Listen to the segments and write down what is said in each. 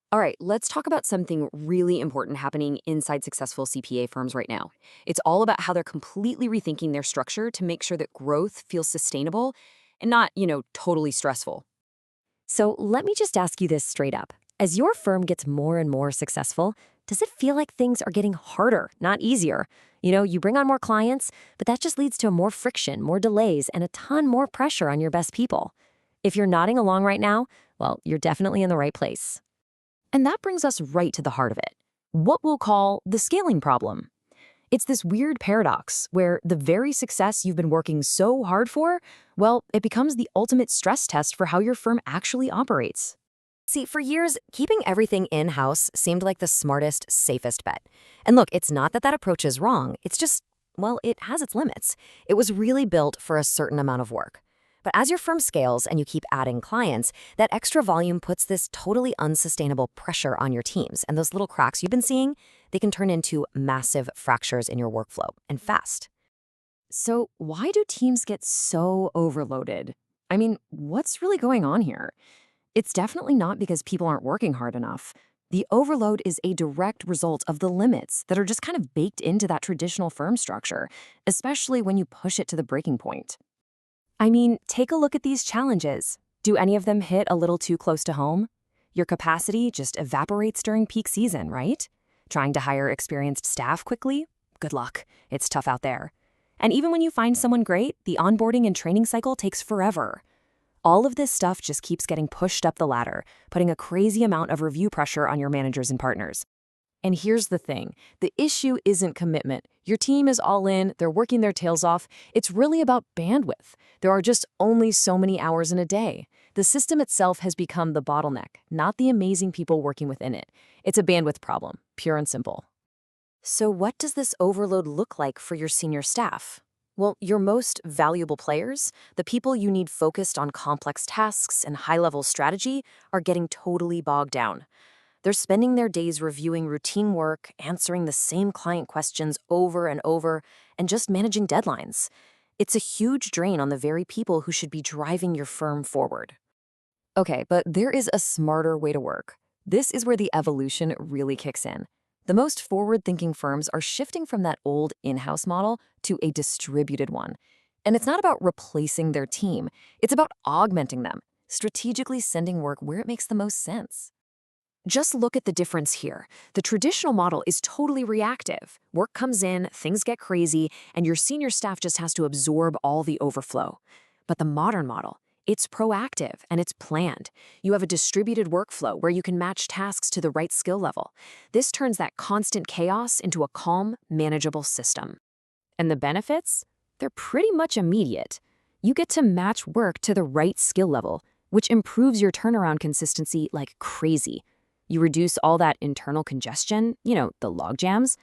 All right, let's talk about something really important happening inside successful CPA firms right now. It's all about how they're completely rethinking their structure to make sure that growth feels sustainable and not, totally stressful. So let me just ask you this straight up. As your firm gets more and more successful, does it feel like things are getting harder, not easier? You bring on more clients, but that just leads to more friction, more delays, and a ton more pressure on your best people. If you're nodding along right now, well, you're definitely in the right place. And that brings us right to the heart of it, what we'll call the scaling problem. It's this weird paradox where the very success you've been working so hard for, well, it becomes the ultimate stress test for how your firm actually operates. See, for years, keeping everything in-house seemed like the smartest, safest bet. And look, it's not that that approach is wrong. It's just, well, it has its limits. It was really built for a certain amount of work. But as your firm scales and you keep adding clients, that extra volume puts this totally unsustainable pressure on your teams. And those little cracks you've been seeing, they can turn into massive fractures in your workflow, and fast. So, why do teams get so overloaded? I mean, what's really going on here? It's definitely not because people aren't working hard enough. The overload is a direct result of the limits that are just kind of baked into that traditional firm structure, especially when you push it to the breaking point. I mean, take a look at these challenges. Do any of them hit a little too close to home? Your capacity just evaporates during peak season, right? Trying to hire experienced staff quickly? Good luck. It's tough out there. And even when you find someone great, the onboarding and training cycle takes forever. All of this stuff just keeps getting pushed up the ladder, putting a crazy amount of review pressure on your managers and partners. And here's the thing, the issue isn't commitment. Your team is all in, they're working their tails off. It's really about bandwidth. There are just only so many hours in a day. The system itself has become the bottleneck, not the amazing people working within it. It's a bandwidth problem, pure and simple. So what does this overload look like for your senior staff? Well, your most valuable players, the people you need focused on complex tasks and high-level strategy, are getting totally bogged down. They're spending their days reviewing routine work, answering the same client questions over and over, and just managing deadlines. It's a huge drain on the very people who should be driving your firm forward. Okay, but there is a smarter way to work. This is where the evolution really kicks in. The most forward-thinking firms are shifting from that old in-house model to a distributed one. And it's not about replacing their team. It's about augmenting them, strategically sending work where it makes the most sense. Just look at the difference here. The traditional model is totally reactive. Work comes in, things get crazy, and your senior staff just has to absorb all the overflow. But the modern model, it's proactive and it's planned. You have a distributed workflow where you can match tasks to the right skill level. This turns that constant chaos into a calm, manageable system. And the benefits? They're pretty much immediate. You get to match work to the right skill level, which improves your turnaround consistency like crazy. You reduce all that internal congestion, the log jams,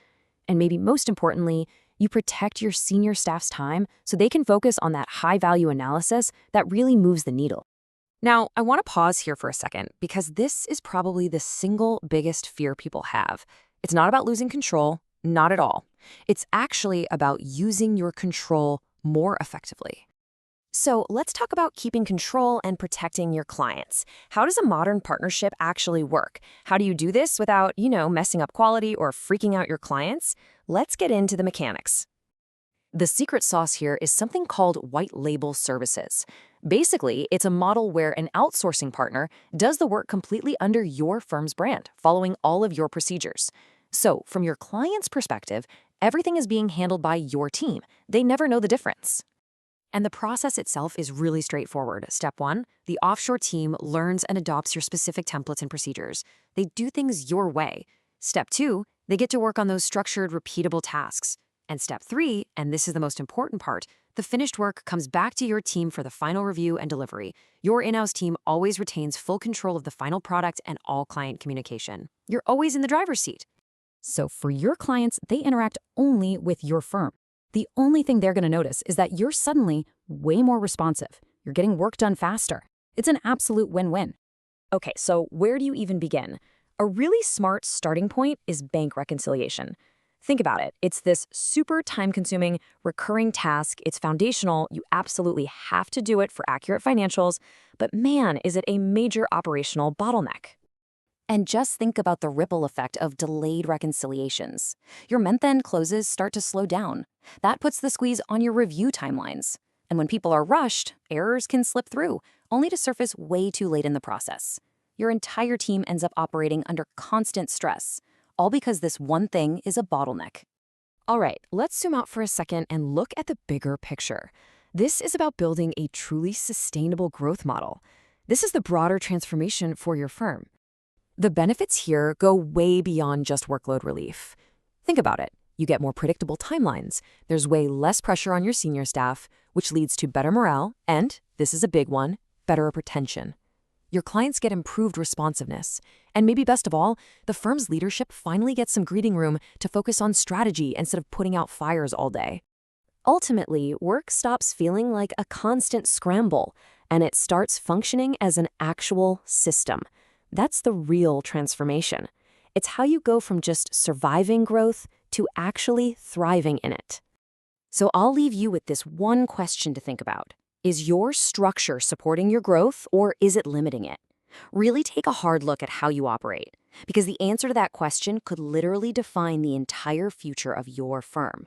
and maybe most importantly, you protect your senior staff's time so they can focus on that high-value analysis that really moves the needle. Now, I want to pause here for a second because this is probably the single biggest fear people have. It's not about losing control, not at all. It's actually about using your control more effectively. So let's talk about keeping control and protecting your clients. How does a modern partnership actually work? How do you do this without, messing up quality or freaking out your clients? Let's get into the mechanics. The secret sauce here is something called white label services. Basically, it's a model where an outsourcing partner does the work completely under your firm's brand, following all of your procedures. So, from your client's perspective, everything is being handled by your team. They never know the difference. And the process itself is really straightforward. Step 1, the offshore team learns and adopts your specific templates and procedures. They do things your way. Step 2, they get to work on those structured, repeatable tasks. And step 3, and this is the most important part, the finished work comes back to your team for the final review and delivery. Your in-house team always retains full control of the final product and all client communication. You're always in the driver's seat. So for your clients, they interact only with your firm. The only thing they're going to notice is that you're suddenly way more responsive. You're getting work done faster. It's an absolute win-win. Okay, so where do you even begin? A really smart starting point is bank reconciliation. Think about it. It's this super time-consuming, recurring task. It's foundational. You absolutely have to do it for accurate financials. But man, is it a major operational bottleneck. And just think about the ripple effect of delayed reconciliations. Your month-end closes start to slow down. That puts the squeeze on your review timelines. And when people are rushed, errors can slip through, only to surface way too late in the process. Your entire team ends up operating under constant stress, all because this one thing is a bottleneck. All right, let's zoom out for a second and look at the bigger picture. This is about building a truly sustainable growth model. This is the broader transformation for your firm. The benefits here go way beyond just workload relief. Think about it. You get more predictable timelines. There's way less pressure on your senior staff, which leads to better morale and, this is a big one, better retention. Your clients get improved responsiveness. And maybe best of all, the firm's leadership finally gets some breathing room to focus on strategy instead of putting out fires all day. Ultimately, work stops feeling like a constant scramble, and it starts functioning as an actual system. That's the real transformation. It's how you go from just surviving growth to actually thriving in it. So I'll leave you with this one question to think about. Is your structure supporting your growth, or is it limiting it? Really take a hard look at how you operate, because the answer to that question could literally define the entire future of your firm.